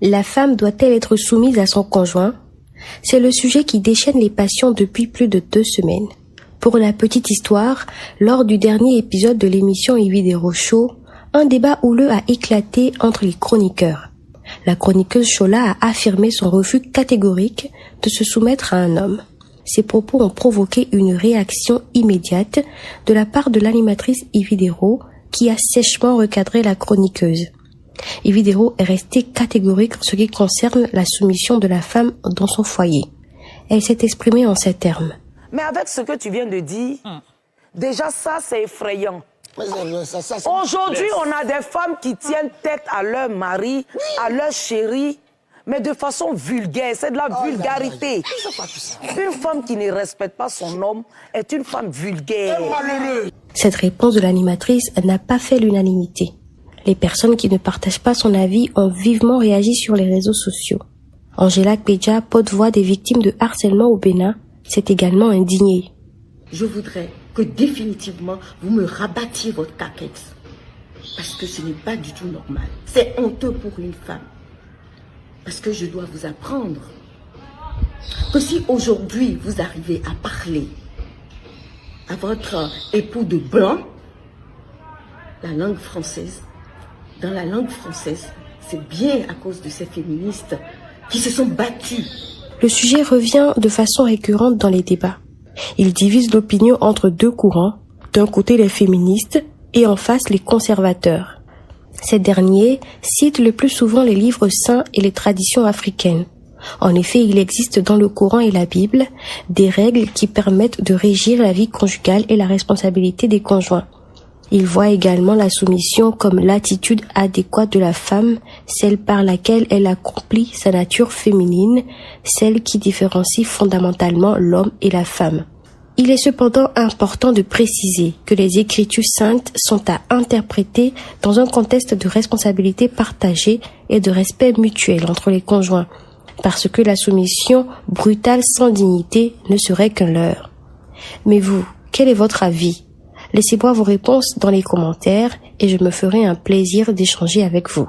La femme doit-elle être soumise à son conjoint? C'est le sujet qui déchaîne les passions depuis plus de 2 semaines. Pour la petite histoire, lors du dernier épisode de l'émission Ividero Show, un débat houleux a éclaté entre les chroniqueurs. La chroniqueuse Chola a affirmé son refus catégorique de se soumettre à un homme. Ces propos ont provoqué une réaction immédiate de la part de l'animatrice Ividero qui a sèchement recadré la chroniqueuse. Ividero est restée catégorique en ce qui concerne la soumission de la femme dans son foyer. Elle s'est exprimée en ces termes. Mais avec ce que tu viens de dire, déjà ça c'est effrayant. Aujourd'hui, on a des femmes qui tiennent tête à leur mari, à leur chéri, mais de façon vulgaire. C'est de la vulgarité. Une femme qui ne respecte pas son homme est une femme vulgaire. Cette réponse de l'animatrice n'a pas fait l'unanimité. Les personnes qui ne partagent pas son avis ont vivement réagi sur les réseaux sociaux. Angela Kpeja, porte-voix des victimes de harcèlement au Bénin, s'est également indignée. Je voudrais que définitivement vous me rabattiez votre caquette. Parce que ce n'est pas du tout normal. C'est honteux pour une femme. Parce que je dois vous apprendre que si aujourd'hui vous arrivez à parler à votre époux de blanc, la langue française, dans la langue française, c'est bien à cause de ces féministes qui se sont battues. Le sujet revient de façon récurrente dans les débats. Il divise l'opinion entre 2 courants, d'un côté les féministes et en face les conservateurs. Ces derniers citent le plus souvent les livres saints et les traditions africaines. En effet, il existe dans le Coran et la Bible des règles qui permettent de régir la vie conjugale et la responsabilité des conjoints. Ils voient également la soumission comme l'attitude adéquate de la femme, celle par laquelle elle accomplit sa nature féminine, celle qui différencie fondamentalement l'homme et la femme. Il est cependant important de préciser que les Écritures saintes sont à interpréter dans un contexte de responsabilité partagée et de respect mutuel entre les conjoints, parce que la soumission brutale sans dignité ne serait qu'un leurre. Mais vous, quel est votre avis ? Laissez-moi vos réponses dans les commentaires et je me ferai un plaisir d'échanger avec vous.